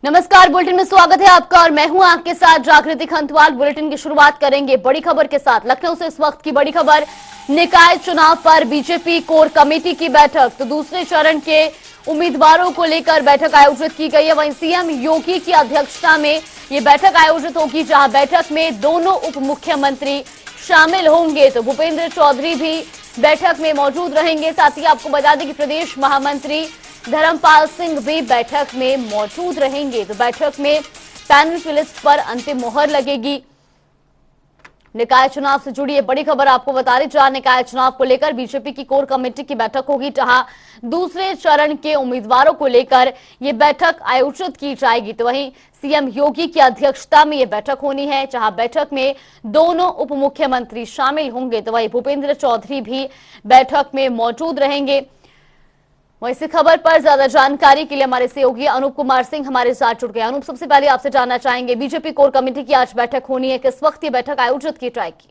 नमस्कार, बुलेटिन में स्वागत है आपका और मैं हूं आपके साथ जागृति खंतवाल। बुलेटिन की शुरुआत करेंगे बड़ी खबर के साथ। लखनऊ से इस वक्त की बड़ी खबर, निकाय चुनाव पर बीजेपी कोर कमेटी की बैठक। तो दूसरे चरण के उम्मीदवारों को लेकर बैठक आयोजित की गई है। वहीं सीएम योगी की अध्यक्षता में ये बैठक आयोजित होगी, जहां बैठक में दोनों उप मुख्यमंत्री शामिल होंगे। तो भूपेंद्र चौधरी भी बैठक में मौजूद रहेंगे। साथ ही आपको बता दें कि प्रदेश महामंत्री धर्मपाल सिंह भी बैठक में मौजूद रहेंगे। तो बैठक में पैनल की लिस्ट पर अंतिम मोहर लगेगी। निकाय चुनाव से जुड़ी ये बड़ी खबर आपको बता रही, जहां निकाय चुनाव को लेकर बीजेपी की कोर कमेटी की बैठक होगी, जहां दूसरे चरण के उम्मीदवारों को लेकर ये बैठक आयोजित की जाएगी। तो वहीं सीएम योगी की अध्यक्षता में ये बैठक होनी है, जहां बैठक में दोनों उप मुख्यमंत्री शामिल होंगे। तो वहीं भूपेंद्र चौधरी भी बैठक में मौजूद रहेंगे। वहीं इसी खबर पर ज्यादा जानकारी के लिए हमारे सहयोगी अनूप कुमार सिंह हमारे साथ जुड़ गए। अनूप, सबसे पहले आपसे जानना चाहेंगे, बीजेपी कोर कमेटी की आज बैठक होनी है, किस वक्त ये बैठक आयोजित की जाएगी?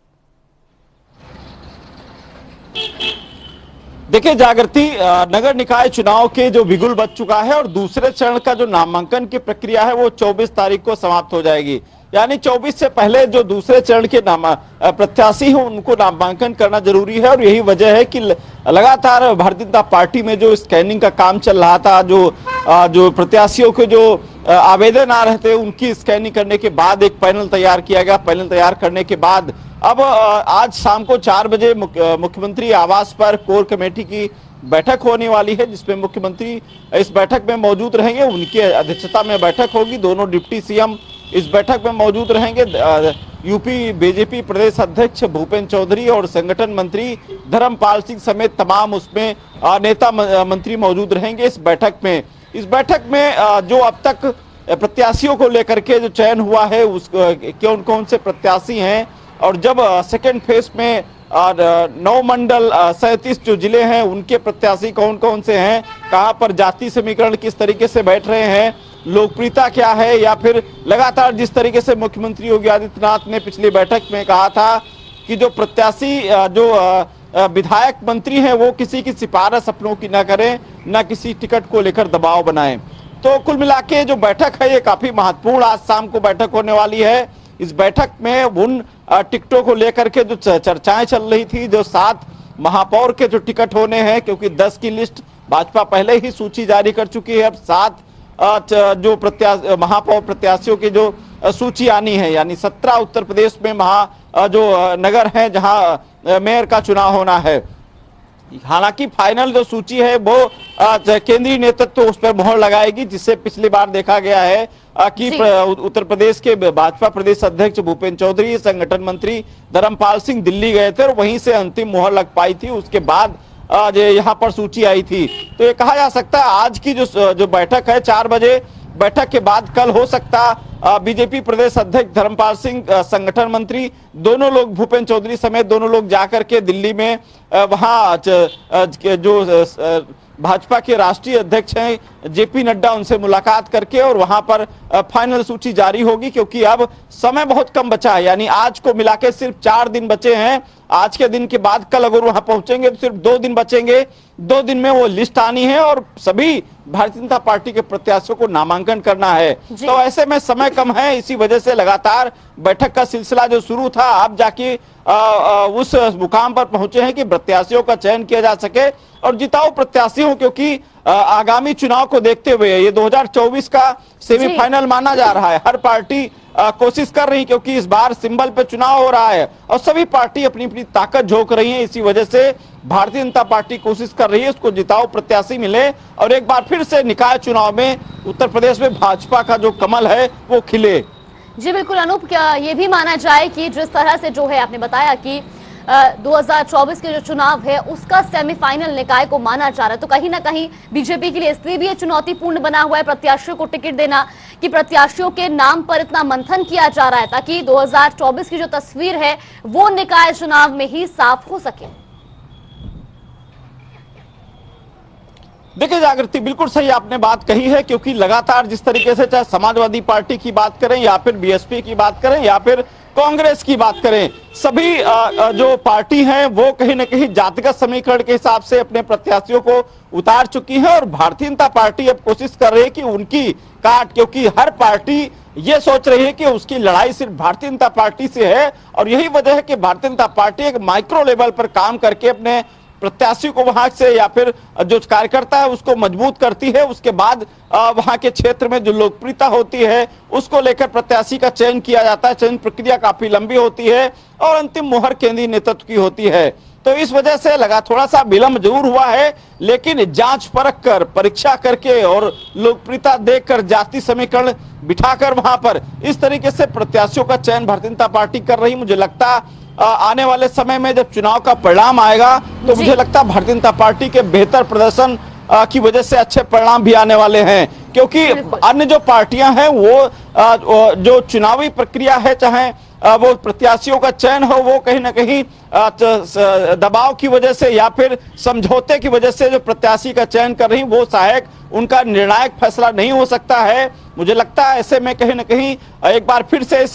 देखिए जागृति, नगर निकाय चुनाव के जो बिगुल बज चुका है और दूसरे चरण का जो नामांकन की प्रक्रिया है वो 24 तारीख को समाप्त हो जाएगी। यानी 24 से पहले जो दूसरे चरण के प्रत्याशी हैं उनको नामांकन करना जरूरी है। और यही वजह है कि लगातार भारतीय जनता पार्टी में जो स्कैनिंग का काम चल रहा था, जो प्रत्याशियों के जो आवेदन आ रहे थे उनकी स्कैनिंग करने के बाद एक पैनल तैयार किया गया। पैनल तैयार करने के बाद अब आज शाम को 4 बजे मुख्यमंत्री आवास पर कोर कमेटी की बैठक होने वाली है, जिसमें मुख्यमंत्री इस बैठक में मौजूद रहेंगे। उनकी अध्यक्षता में बैठक होगी। दोनों डिप्टी सीएम इस बैठक में मौजूद रहेंगे। यूपी बीजेपी प्रदेश अध्यक्ष भूपेंद्र चौधरी और संगठन मंत्री धर्मपाल सिंह समेत तमाम उसमें नेता मंत्री मौजूद रहेंगे इस बैठक में। इस बैठक में जो अब तक प्रत्याशियों को लेकर के जो चयन हुआ है उस कौन कौन से प्रत्याशी हैं, और जब सेकेंड फेज में 9 मंडल 37 जो जिले हैं उनके प्रत्याशी कौन कौन से हैं, कहां पर जाति समीकरण किस तरीके से बैठ रहे हैं, लोकप्रियता क्या है, या फिर लगातार जिस तरीके से मुख्यमंत्री योगी आदित्यनाथ ने पिछली बैठक में कहा था कि जो प्रत्याशी जो विधायक मंत्री हैं वो किसी की सिफारिश अपनों की ना करें, ना किसी टिकट को लेकर दबाव बनाएं। तो कुल मिला के जो बैठक है ये काफी महत्वपूर्ण आज शाम को बैठक होने वाली है। इस बैठक में उन टिकटों को लेकर के जो चर्चाएं चल रही थी, जो 7 महापौर के जो टिकट होने हैं, क्योंकि 10 की लिस्ट भाजपा पहले ही सूची जारी कर चुकी है, अब 7 जो महापौर प्रत्याशियों की जो सूची आनी है, यानी 17 उत्तर प्रदेश में जो नगर हैं जहां मेयर का चुनाव होना है। हालांकि फाइनल जो सूची है वो केंद्रीय नेतृत्व उस पर मोहर लगाएगी, जिससे पिछली बार देखा गया है कि उत्तर प्रदेश के भाजपा प्रदेश अध्यक्ष भूपेंद्र चौधरी, संगठन मंत्री धर्मपाल सिंह दिल्ली गए थे और वहीं से अंतिम मोहर लग पाई थी। उसके बाद यहाँ पर सूची आई थी। तो ये कहा जा सकता है आज की जो बैठक है 4 बजे, बैठक के बाद कल हो सकता बीजेपी प्रदेश अध्यक्ष धर्मपाल सिंह, संगठन मंत्री, दोनों लोग भूपेंद्र चौधरी समेत दोनों लोग जाकर के दिल्ली में वहां जो भाजपा के राष्ट्रीय अध्यक्ष हैं जेपी नड्डा, उनसे मुलाकात करके और वहां पर फाइनल सूची जारी होगी। क्योंकि अब समय बहुत कम बचा है, यानी आज को मिला के सिर्फ 4 दिन बचे हैं। आज के दिन के बाद कल अगर वहां पहुंचेंगे तो सिर्फ 2 दिन बचेंगे। 2 दिन में वो लिस्ट आनी है और सभी भारतीय जनता पार्टी के प्रत्याशियों को नामांकन करना है। तो ऐसे में समय कम है, इसी वजह से लगातार बैठक का सिलसिला जो शुरू था अब जाके उस मुकाम पर पहुंचे हैं कि प्रत्याशियों का चयन किया जा सके और जिताऊ प्रत्याशियों, क्योंकि आगामी चुनाव को देखते हुए ये 2024 का सेमीफाइनल माना जा रहा है। हर पार्टी कोशिश कर रही, क्योंकि इस बार सिंबल पे चुनाव हो रहा है और सभी पार्टी अपनी अपनी ताकत झोंक रही है। इसी वजह से भारतीय जनता पार्टी कोशिश कर रही है उसको जिताऊ प्रत्याशी मिले और एक बार फिर से निकाय चुनाव में उत्तर प्रदेश में भाजपा का जो कमल है वो खिले। जी बिल्कुल अनूप, क्या ये भी माना जाए कि जिस तरह से जो है आपने बताया कि 2024 के जो चुनाव है उसका सेमीफाइनल निकाय को माना जा रहा है, तो कहीं ना कहीं बीजेपी के लिए इसलिए भी ये चुनौतीपूर्ण बना हुआ है प्रत्याशियों को टिकट देना कि प्रत्याशियों के नाम पर इतना मंथन किया जा रहा है ताकि 2024 की जो तस्वीर है वो निकाय चुनाव में ही साफ हो सके। देखिए जागृति, बिल्कुल सही आपने बात कही है, क्योंकि लगातार जिस तरीके से चाहे समाजवादी पार्टी की बात करें या फिर बीएसपी की बात करें या फिर कांग्रेस की बात करें, सभी जो पार्टी हैं वो कहीं ना कहीं जातिगत समीकरण के हिसाब से अपने प्रत्याशियों को उतार चुकी है और भारतीय जनता पार्टी अब कोशिश कर रही है कि उनकी काट, क्योंकि हर पार्टी ये सोच रही है कि उसकी लड़ाई सिर्फ भारतीय जनता पार्टी से है और यही वजह है कि भारतीय जनता पार्टी एक माइक्रो लेवल पर काम करके अपने प्रत्याशी को वहां से या फिर जो कार्यकर्ता है उसको मजबूत करती है। उसके बाद वहां के क्षेत्र में जो लोकप्रियता होती है उसको लेकर प्रत्याशी का चयन किया जाता है। चयन प्रक्रिया काफी लंबी होती है और अंतिम मुहर केंद्रीय नेतृत्व की होती है। तो इस वजह से लगा थोड़ा सा विलंब जरूर हुआ है, लेकिन जांच परख कर, परीक्षा करके और लोकप्रियता देखकर, जाति समीकरण बिठाकर वहां पर इस तरीके से प्रत्याशियों का चयन भारतीय जनता पार्टी कर रही। मुझे लगता आने वाले समय में जब चुनाव का परिणाम आएगा तो मुझे लगता है भारतीय जनता पार्टी के बेहतर प्रदर्शन की वजह से अच्छे परिणाम भी आने वाले हैं, क्योंकि अन्य जो पार्टियां हैं वो जो चुनावी प्रक्रिया है, चाहे वो प्रत्याशियों का चयन हो, वो कहीं ना कहीं दबाव की वजह से या फिर समझौते की वजह से जो प्रत्याशी का चयन कर रही, वो सहायक उनका निर्णायक फैसला नहीं हो सकता है। मुझे लगता है ऐसे में कहीं ना कहीं एक बार फिर से इस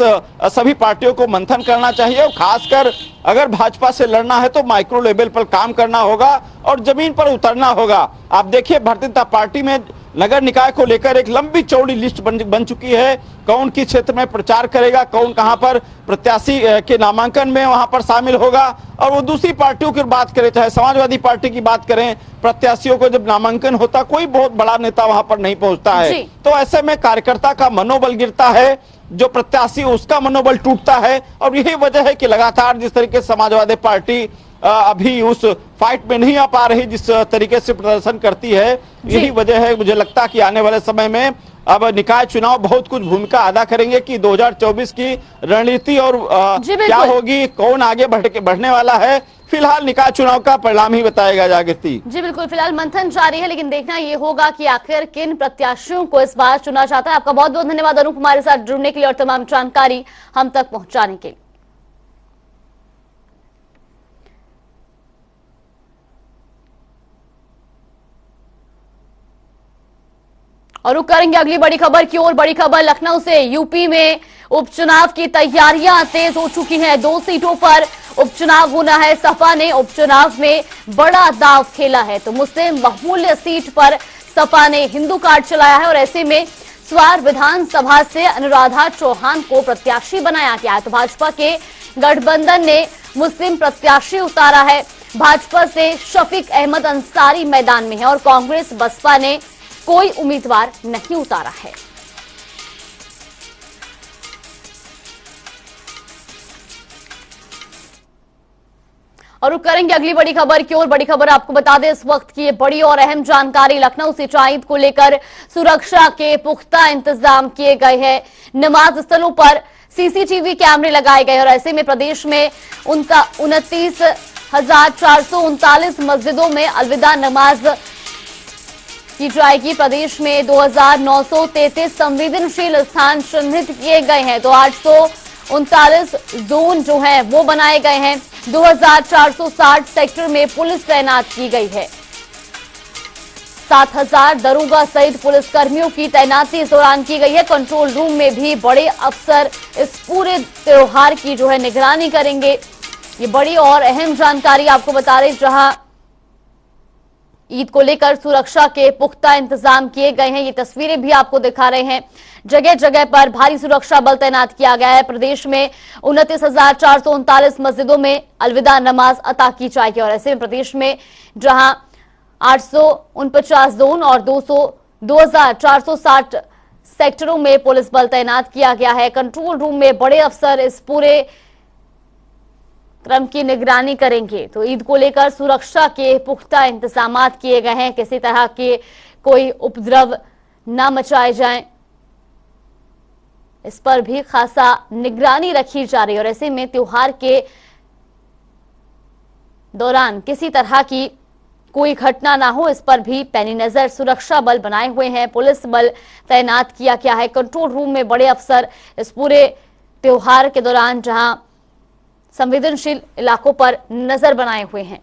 सभी पार्टियों को मंथन करना चाहिए और खासकर अगर भाजपा से लड़ना है तो माइक्रो लेवल पर काम करना होगा और जमीन पर उतरना होगा। आप देखिए भारतीय जनता पार्टी में नगर निकाय को लेकर एक लंबी चौड़ी लिस्ट बन चुकी है। कौन किस क्षेत्र में प्रचार करेगा, कौन कहां पर प्रत्याशी के नामांकन में वहां पर शामिल होगा। और वो दूसरी पार्टियों की बात करें, चाहे समाजवादी पार्टी की बात करें, प्रत्याशियों को जब नामांकन होता कोई बहुत बड़ा नेता वहां पर नहीं पहुंचता है, तो ऐसे में कार्यकर्ता का मनोबल गिरता है, जो प्रत्याशी उसका मनोबल टूटता है। और यही वजह है कि लगातार जिस तरीके से समाजवादी पार्टी अभी उस फाइट में नहीं आ पा रही जिस तरीके से प्रदर्शन करती है, यही वजह है। मुझे लगता है कि आने वाले समय में अब निकाय चुनाव बहुत कुछ भूमिका अदा करेंगे कि 2024 की रणनीति और क्या होगी, कौन आगे बढ़ने वाला है, फिलहाल निकाय चुनाव का परिणाम ही बताएगा। जागृति जी बिल्कुल, फिलहाल मंथन जारी है, लेकिन देखना ये होगा कि आखिर किन प्रत्याशियों को इस बार चुना जाता है। आपका बहुत बहुत धन्यवाद अरुण, हमारे साथ जुड़ने के लिए और तमाम जानकारी हम तक पहुंचाने के लिए। और रुक करेंगे अगली बड़ी खबर की ओर। बड़ी खबर लखनऊ से। यूपी में उपचुनाव की तैयारियां तेज हो चुकी हैं। 2 सीटों पर उपचुनाव होना है। सपा ने उपचुनाव में बड़ा दांव खेला है, तो मुस्लिम बहुमूल्य सीट पर सपा ने हिंदू कार्ड चलाया है और ऐसे में स्वार विधानसभा से अनुराधा चौहान को प्रत्याशी बनाया गया है। तो भाजपा के गठबंधन ने मुस्लिम प्रत्याशी उतारा है। भाजपा से शफीक अहमद अंसारी मैदान में है और कांग्रेस बसपा ने कोई उम्मीदवार नहीं उतारा है। और रुक करेंगे अगली बड़ी खबर की ओर। बड़ी खबर आपको बता दें इस वक्त की ये बड़ी और अहम जानकारी। लखनऊ से ईद को लेकर सुरक्षा के पुख्ता इंतजाम किए गए हैं। नमाज स्थलों पर सीसीटीवी कैमरे लगाए गए और ऐसे में प्रदेश में 29,439 मस्जिदों में अलविदा नमाज की जाएगी। प्रदेश में 2,933 संवेदनशील स्थान चिन्हित किए गए हैं, तो 839 जोन जो है वो बनाए गए हैं। 2,460 सेक्टर में पुलिस तैनात की गई है। 7,000 दरोगा सहित पुलिसकर्मियों की तैनाती इस दौरान की गई है। कंट्रोल रूम में भी बड़े अफसर इस पूरे त्योहार की जो है निगरानी करेंगे। ये बड़ी और अहम जानकारी आपको बता रहे, जहां ईद को लेकर सुरक्षा के पुख्ता इंतजाम किए गए हैं। ये तस्वीरें भी आपको दिखा रहे हैं। जगह जगह पर भारी सुरक्षा बल तैनात किया गया है। प्रदेश में 29,439 मस्जिदों में अलविदा नमाज अता की जाएगी और ऐसे में प्रदेश में जहां 849 जोन और 2,460 सेक्टरों में पुलिस बल तैनात किया गया है। कंट्रोल रूम में बड़े अफसर इस पूरे क्रम की निगरानी करेंगे। तो ईद को लेकर सुरक्षा के पुख्ता इंतजामात किए गए हैं। किसी तरह के कोई उपद्रव न मचाए जाएं, इस पर भी खासा निगरानी रखी जा रही है और ऐसे में त्योहार के दौरान किसी तरह की कोई घटना ना हो, इस पर भी पैनी नजर सुरक्षा बल बनाए हुए हैं। पुलिस बल तैनात किया गया है। कंट्रोल रूम में बड़े अफसर इस पूरे त्योहार के दौरान जहां संवेदनशील इलाकों पर नजर बनाए हुए हैं।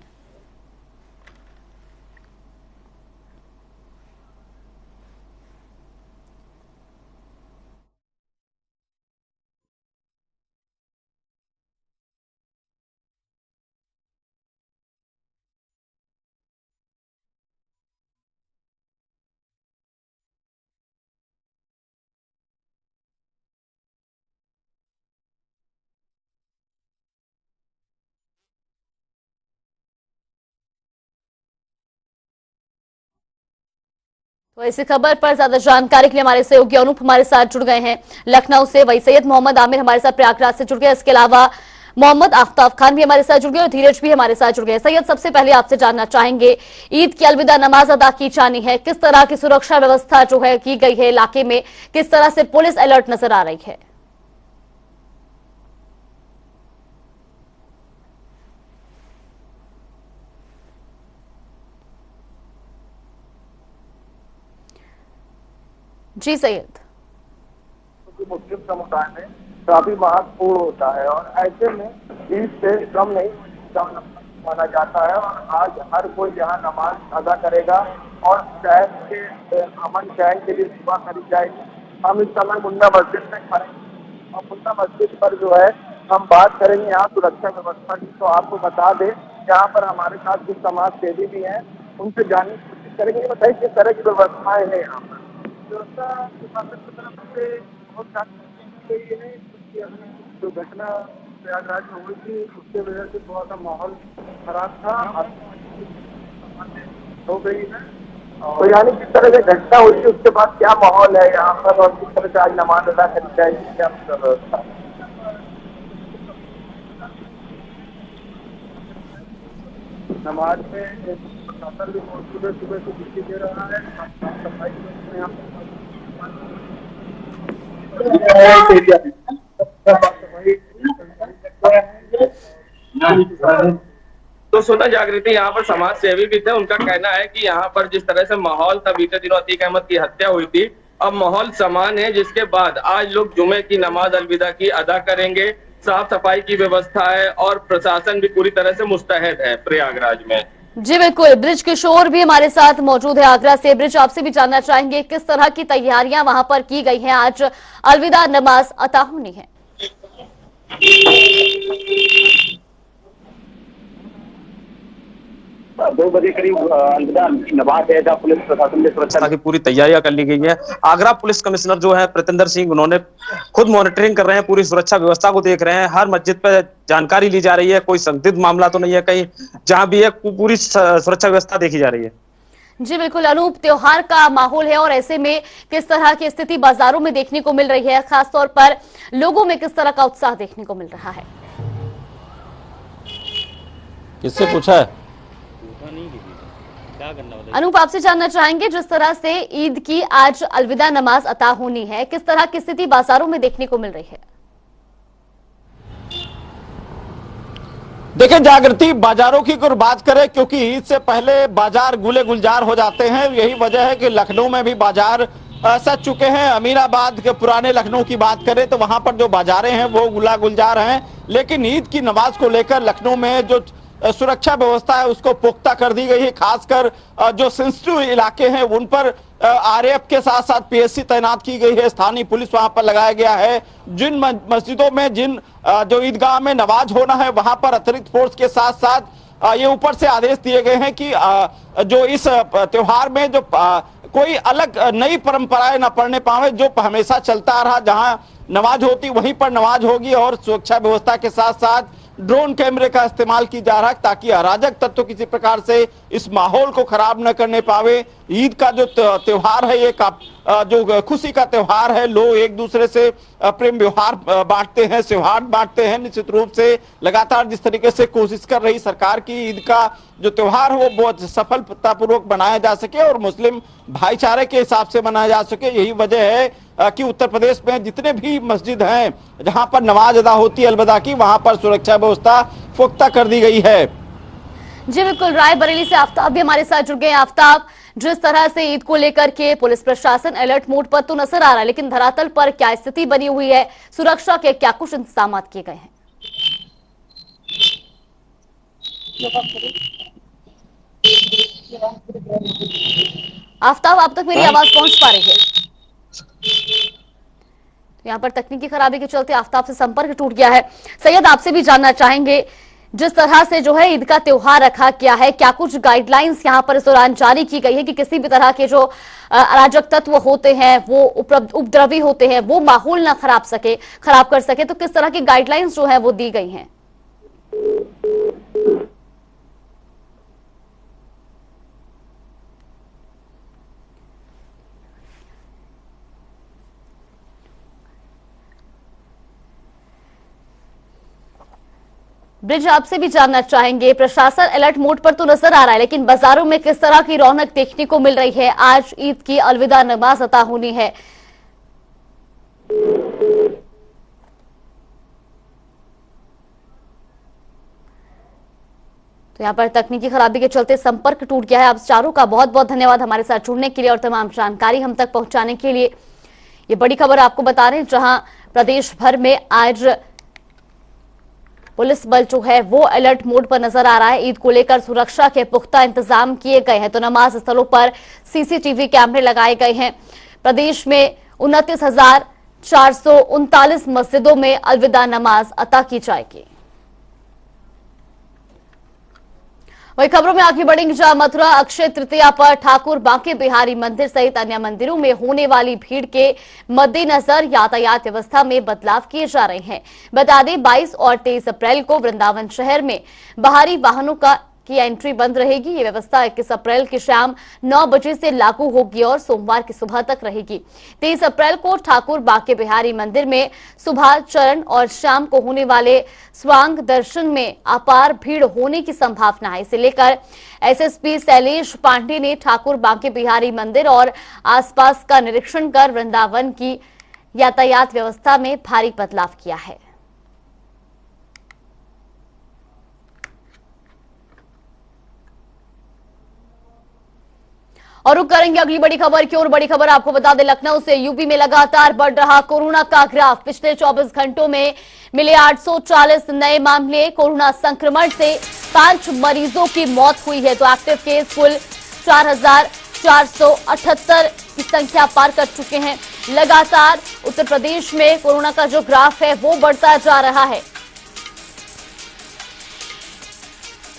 तो इसी खबर पर ज्यादा जानकारी के लिए हमारे सहयोगी अनूप हमारे साथ जुड़ गए हैं लखनऊ से। वही सैयद मोहम्मद आमिर हमारे साथ प्रयागराज से जुड़ गए। इसके अलावा मोहम्मद आफ्ताब खान भी हमारे साथ जुड़ गए और धीरज भी हमारे साथ जुड़ गए। सैयद, सबसे पहले आपसे जानना चाहेंगे, ईद की अलविदा नमाज अदा की जानी है, किस तरह की सुरक्षा व्यवस्था जो है की गई है इलाके में, किस तरह से पुलिस अलर्ट नजर आ रही है? जी सैयद। मुस्लिम समुदाय में काफी महत्वपूर्ण होता है और ऐसे में ईद से कम नहीं माना जाता है और आज हर कोई यहाँ नमाज अदा करेगा और चैन के अमन चैन के लिए दुआ करी जाएगी। हम इस समय मुन्ना मस्जिद में खड़े और मुन्ना मस्जिद पर जो है हम बात करेंगे यहाँ सुरक्षा व्यवस्था की। तो आपको बता दें, यहाँ पर हमारे साथ कुछ समाज सेवी भी हैं, उनसे जानने की कोशिश करेंगे। ये बताइए किस तरह की व्यवस्थाएं हैं यहाँ पर? व्यवस्था प्रशासन की तरफ से बहुत ये है कि अभी जो घटना प्रयागराज में हुई थी उसके वजह से थोड़ा सा माहौल खराब था, हो गई है। तो यानी जिस तरह से घटना हुई थी उसके बाद क्या माहौल है यहाँ पर और किस तरह से आज नमाज अदा करी जाएगी, क्या व्यवस्था? नमाज में प्रशासन भी सुबह सुबह से ड्यूटी दे रहा है, साफ सफाई में यहाँ तो सोना जागृति यहाँ पर समाज सेवी भी थे। उनका कहना है कि यहाँ पर जिस तरह से माहौल था, बीते दिनों अतीक अहमद की हत्या हुई थी, अब माहौल समान है, जिसके बाद आज लोग जुमे की नमाज अलविदा की अदा करेंगे। साफ सफाई की व्यवस्था है और प्रशासन भी पूरी तरह से मुस्तैद है प्रयागराज में। जी बिल्कुल। ब्रिज किशोर भी हमारे साथ मौजूद है आगरा से। ब्रिज, आपसे भी जानना चाहेंगे किस तरह की तैयारियां वहां पर की गई हैं, आज अलविदा नमाज अता होनी है? 2 बजे करीब अलविदा नमाज है, जहाँ पुलिस प्रशासन ने सुरक्षा की पूरी तैयारियां कर ली गई है। आगरा पुलिस कमिश्नर जो है प्रतेंद्र सिंह, उन्होंने खुद मॉनिटरिंग कर रहे हैं, पूरी सुरक्षा व्यवस्था को देख रहे हैं। हर मस्जिद पे जानकारी ली जा रही है, कोई संदिग्ध मामला तो नहीं है कहीं, जहां भी है पूरी सुरक्षा व्यवस्था देखी जा रही है। जी बिल्कुल अनूप, त्योहार का माहौल है और ऐसे में किस तरह की स्थिति बाजारों में देखने को मिल रही है, खासतौर पर लोगों में किस तरह का उत्साह देखने को मिल रहा है? किससे पूछा है? अनूप, आपसे जानना चाहेंगे, जिस तरह से ईद की आज अलविदा नमाज अता होनी है, किस तरह की स्थिति बाजारों में देखने को मिल रही है? देखिए जागृति, बाजारों की अगर बात करें, क्योंकि ईद से पहले बाजार गुले गुलजार हो जाते हैं, यही वजह है कि लखनऊ में भी बाजार सज चुके हैं। अमीराबाद के पुराने लखनऊ की बात करें तो वहां पर जो बाजारें हैं वो गुला गुलजार हैं, लेकिन ईद की नमाज को लेकर लखनऊ में जो सुरक्षा व्यवस्था है उसको पुख्ता कर दी गई है। खासकर जो सेंसिटिव इलाके हैं उन पर आरएएफ के साथ साथ पीएससी तैनात की गई है, स्थानीय पुलिस वहां पर लगाया गया है। जिन मस्जिदों में जो ईदगाह में नमाज होना है वहां पर अतिरिक्त फोर्स के साथ साथ ये ऊपर से आदेश दिए गए हैं कि जो इस त्योहार में जो कोई अलग नई परंपराएं न पढ़ने पावे, जो हमेशा चलता आ रहा, जहां नमाज होती वहीं पर नमाज होगी और सुरक्षा व्यवस्था के साथ साथ ड्रोन कैमरे का इस्तेमाल की जा रहा है ताकि अराजक तत्व किसी प्रकार से इस माहौल को खराब न करने पावे। ईद का जो त्योहार है ये जो खुशी का त्योहार है, लोग एक दूसरे से प्रेम व्यवहार बांटते हैं, सौहार्द बांटते हैं। निश्चित रूप से लगातार जिस तरीके से कोशिश कर रही सरकार की ईद का जो त्योहार है वो बहुत सफलतापूर्वक बनाया जा सके और मुस्लिम भाईचारे के हिसाब से मनाया जा सके, यही वजह है कि उत्तर प्रदेश में जितने भी मस्जिद हैं जहां पर नमाज अदा होती है अलविदा की, वहां पर सुरक्षा व्यवस्था पुख्ता कर दी गई है। जी बिल्कुल। रायबरेली से आफ्ताब भी हमारे साथ जुड़ गए। आफ्ताब, जिस तरह से ईद को लेकर के पुलिस प्रशासन अलर्ट मोड पर तो नजर आ रहा है, लेकिन धरातल पर क्या स्थिति बनी हुई है, सुरक्षा के क्या कुछ इंतजाम किए गए हैं? आफ्ताब, आप तक मेरी आवाज पहुंच पा रही है? यहाँ पर तकनीकी खराबी के चलते आफ्ताब से संपर्क टूट गया है। सैयद, आपसे भी जानना चाहेंगे, जिस तरह से जो है ईद का त्योहार रखा गया है, क्या कुछ गाइडलाइंस यहाँ पर इस दौरान जारी की गई है कि किसी भी तरह के जो अराजक तत्व होते हैं, वो उपद्रवी होते हैं, वो माहौल ना खराब कर सके, तो किस तरह की गाइडलाइंस जो है वो दी गई हैं? ब्रिज, आपसे भी जानना चाहेंगे, प्रशासन अलर्ट मोड पर तो नजर आ रहा है, लेकिन बाजारों में किस तरह की रौनक देखने को मिल रही है? आज ईद की अलविदा नमाज अता होनी है। तो यहाँ पर तकनीकी खराबी के चलते संपर्क टूट गया है। आप चारों का बहुत बहुत धन्यवाद हमारे साथ जुड़ने के लिए और तमाम जानकारी हम तक पहुंचाने के लिए। ये बड़ी खबर आपको बता रहे हैं, जहां प्रदेश भर में आज पुलिस बल जो है वो अलर्ट मोड पर नजर आ रहा है। ईद को लेकर सुरक्षा के पुख्ता इंतजाम किए गए हैं। तो नमाज स्थलों पर सीसीटीवी कैमरे लगाए गए हैं। प्रदेश में 29,439 मस्जिदों में अलविदा नमाज अता की जाएगी। वही खबरों में आगे बढ़ेंगे, जहां मथुरा अक्षय तृतीया पर ठाकुर बांके बिहारी मंदिर सहित अन्य मंदिरों में होने वाली भीड़ के मद्देनजर यातायात व्यवस्था में बदलाव किए जा रहे हैं। बता दें 22 और 23 अप्रैल को वृंदावन शहर में बाहरी वाहनों की एंट्री बंद रहेगी। ये व्यवस्था 21 अप्रैल की शाम 9 बजे से लागू होगी और सोमवार की सुबह तक रहेगी। 23 अप्रैल को ठाकुर बांके बिहारी मंदिर में सुबह चरण और शाम को होने वाले स्वांग दर्शन में अपार भीड़ होने की संभावना है। इसे लेकर एसएसपी शैलेश पांडे ने ठाकुर बांके बिहारी मंदिर और आसपास का निरीक्षण कर वृंदावन की यातायात व्यवस्था में भारी बदलाव किया है। और रुक करेंगे अगली बड़ी खबर की ओर। बड़ी खबर आपको बता दें, लखनऊ से यूपी में लगातार बढ़ रहा कोरोना का ग्राफ। पिछले 24 घंटों में मिले 840 नए मामले। कोरोना संक्रमण से 5 मरीजों की मौत हुई है। तो एक्टिव केस कुल 4,478 की संख्या पार कर चुके हैं। लगातार उत्तर प्रदेश में कोरोना का जो ग्राफ है वो बढ़ता जा रहा है।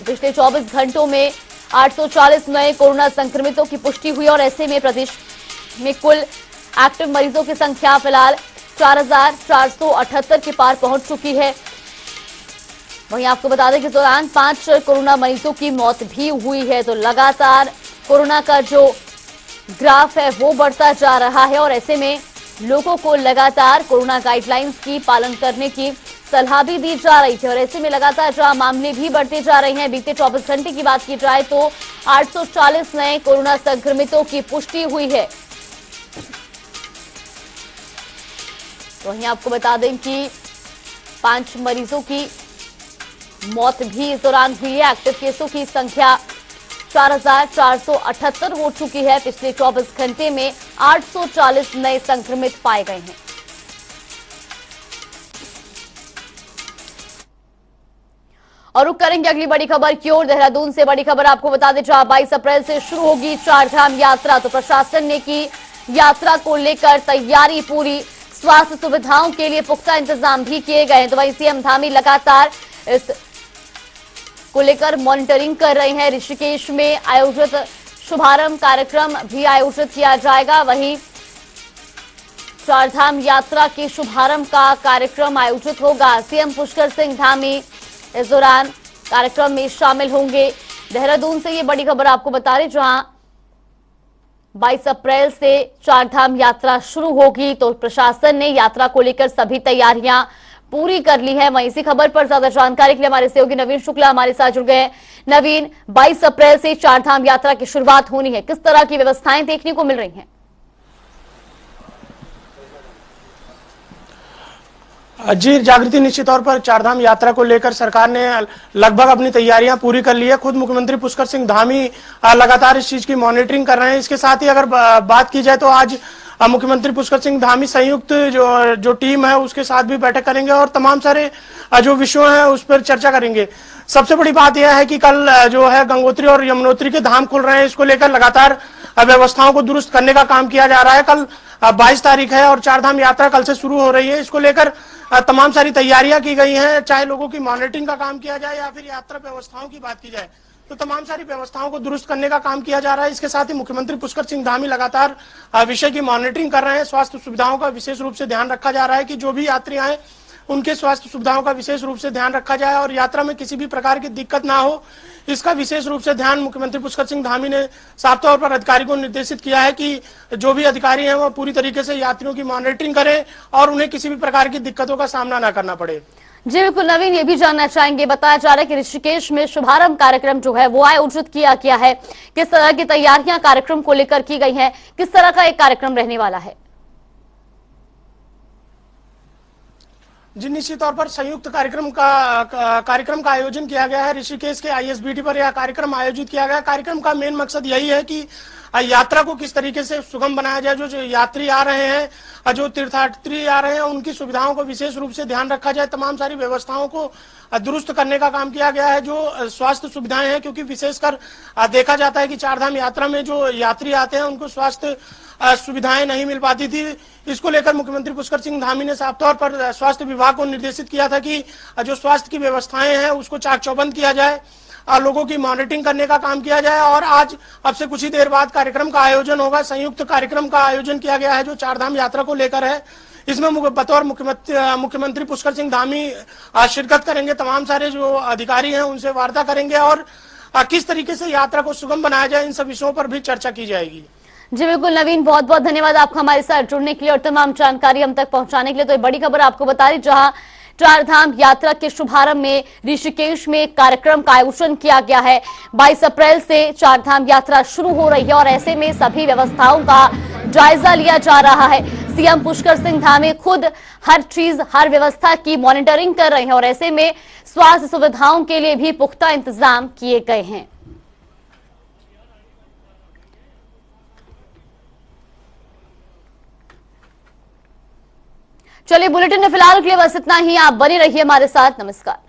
पिछले 24 घंटों में 840 नए कोरोना संक्रमितों की पुष्टि हुई और ऐसे में प्रदेश में कुल एक्टिव मरीजों की संख्या फिलहाल 4,478 के पार पहुंच चुकी है। वहीं आपको बता दें कि इस दौरान 5 कोरोना मरीजों की मौत भी हुई है। तो लगातार कोरोना का जो ग्राफ है वो बढ़ता जा रहा है और ऐसे में लोगों को लगातार कोरोना गाइडलाइंस की पालन करने की सलाह भी दी जा रही थी। और ऐसे में लगातार जहां मामले भी बढ़ते जा रहे हैं, बीते 24 घंटे की बात की जाए तो 840 नए कोरोना संक्रमितों की पुष्टि हुई है। तो वहीं आपको बता दें कि 5 मरीजों की मौत भी इस दौरान हुई है। एक्टिव केसों की संख्या 4,478 हो चुकी है। पिछले 24 घंटे में 840 नए संक्रमित पाए गए हैं। और रुक करेंगे अगली बड़ी खबर की ओर। देहरादून से बड़ी खबर आपको बता दें, जहां 22 अप्रैल से शुरू होगी चारधाम यात्रा। तो प्रशासन ने की यात्रा को लेकर तैयारी पूरी। स्वास्थ्य सुविधाओं के लिए पुख्ता इंतजाम भी किए गए हैं। तो वहीं सीएम धामी लगातार इस को लेकर मॉनिटरिंग कर रहे हैं। ऋषिकेश में आयोजित शुभारंभ कार्यक्रम भी आयोजित किया जाएगा। वहीं चारधाम यात्रा के शुभारंभ का कार्यक्रम आयोजित होगा। सीएम पुष्कर सिंह धामी इस दौरान कार्यक्रम में शामिल होंगे। देहरादून से ये बड़ी खबर आपको बता रहे, जहां 22 अप्रैल से चारधाम यात्रा शुरू होगी। तो प्रशासन ने यात्रा को लेकर सभी तैयारियां पूरी कर ली है। वहीं इसी खबर पर ज्यादा जानकारी के लिए हमारे सहयोगी नवीन शुक्ला हमारे साथ जुड़ गए। नवीन, 22 अप्रैल से चारधाम यात्रा की शुरुआत होनी है, किस तरह की व्यवस्थाएं देखने को मिल रही हैं? जी, जागृति, निश्चित तौर पर चारधाम यात्रा को लेकर सरकार ने लगभग अपनी तैयारियां पूरी कर ली है। खुद मुख्यमंत्री पुष्कर सिंह धामी लगातार इस चीज की मॉनिटरिंग कर रहे हैं। इसके साथ ही अगर बात की जाए तो आज मुख्यमंत्री पुष्कर सिंह धामी संयुक्त जो टीम है उसके साथ भी बैठक करेंगे और तमाम सारे जो विषय हैं उस पर चर्चा करेंगे। सबसे बड़ी बात यह है कि कल जो है गंगोत्री और यमुनोत्री के धाम खुल रहे हैं। इसको लेकर लगातार व्यवस्थाओं को दुरुस्त करने का काम किया जा रहा है। कल 22 तारीख है और चारधाम यात्रा कल से शुरू हो रही है। इसको लेकर तमाम सारी तैयारियां की गई हैं, चाहे लोगों की मॉनिटरिंग का काम किया जाए या फिर यात्रा व्यवस्थाओं की बात की जाए, तो तमाम सारी व्यवस्थाओं को दुरुस्त करने का काम किया जा रहा है। इसके साथ ही मुख्यमंत्री पुष्कर सिंह धामी लगातार विषय की मॉनिटरिंग कर रहे हैं। स्वास्थ्य सुविधाओं का विशेष रूप से ध्यान रखा जा रहा है कि जो भी यात्री आए उनके स्वास्थ्य सुविधाओं का विशेष रूप से ध्यान रखा जाए और यात्रा में किसी भी प्रकार की दिक्कत ना हो, इसका विशेष रूप से ध्यान मुख्यमंत्री पुष्कर सिंह धामी ने साफ तौर पर अधिकारी को निर्देशित किया है कि जो भी अधिकारी हैं वो पूरी तरीके से यात्रियों की मॉनिटरिंग करें और उन्हें किसी भी प्रकार की दिक्कतों का सामना ना करना पड़े। जी बिल्कुल नवीन, ये भी जानना चाहेंगे, बताया जा रहा है कि ऋषिकेश में शुभारंभ कार्यक्रम जो है वो आयोजित किया गया है, किस तरह की तैयारियां कार्यक्रम को लेकर की गई हैं, किस तरह का एक कार्यक्रम रहने वाला है? जी निश्चित तौर पर संयुक्त कार्यक्रम का आयोजन किया गया है ऋषिकेश के आईएसबीटी पर। यह कार्यक्रम आयोजित किया गया। कार्यक्रम का मेन मकसद यही है कि यात्रा को किस तरीके से सुगम बनाया जाए। जो यात्री आ रहे हैं, जो तीर्थयात्री आ रहे हैं, उनकी सुविधाओं को विशेष रूप से ध्यान रखा जाए। तमाम सारी व्यवस्थाओं को दुरुस्त करने का काम किया गया है। जो स्वास्थ्य सुविधाएं हैं, क्योंकि विशेषकर देखा जाता है कि चारधाम यात्रा में जो यात्री आते हैं उनको स्वास्थ्य सुविधाएं नहीं मिल पाती थी। इसको लेकर मुख्यमंत्री पुष्कर सिंह धामी ने साफ तौर पर स्वास्थ्य विभाग को निर्देशित किया था कि जो स्वास्थ्य की व्यवस्थाएं हैं उसको चाक चौबंद किया जाए, लोगों की मॉनिटरिंग करने का काम किया जाए। और आज अब से कुछ ही देर बाद कार्यक्रम का आयोजन होगा। संयुक्त कार्यक्रम का आयोजन किया गया है जो चारधाम यात्रा को लेकर है। इसमें बतौर मुख्यमंत्री पुष्कर सिंह धामी शिरकत करेंगे। तमाम सारे जो अधिकारी हैं उनसे वार्ता करेंगे और किस तरीके से यात्रा को सुगम बनाया जाए, इन सब विषयों पर भी चर्चा की जाएगी। जी बिल्कुल नवीन, बहुत बहुत धन्यवाद आपका हमारे साथ जुड़ने के लिए और तमाम जानकारी हम तक पहुंचाने के लिए। तो ये बड़ी खबर आपको बता रही, जहां चारधाम यात्रा के शुभारंभ में ऋषिकेश में कार्यक्रम का आयोजन किया गया है। 22 अप्रैल से चारधाम यात्रा शुरू हो रही है और ऐसे में सभी व्यवस्थाओं का जायजा लिया जा रहा है। सीएम पुष्कर सिंह धामी खुद हर चीज, हर व्यवस्था की मॉनिटरिंग कर रहे हैं और ऐसे में स्वास्थ्य सुविधाओं के लिए भी पुख्ता इंतजाम किए गए हैं। चलिए, बुलेटिन में फिलहाल के लिए बस इतना ही। आप बने रहिए हमारे साथ। नमस्कार।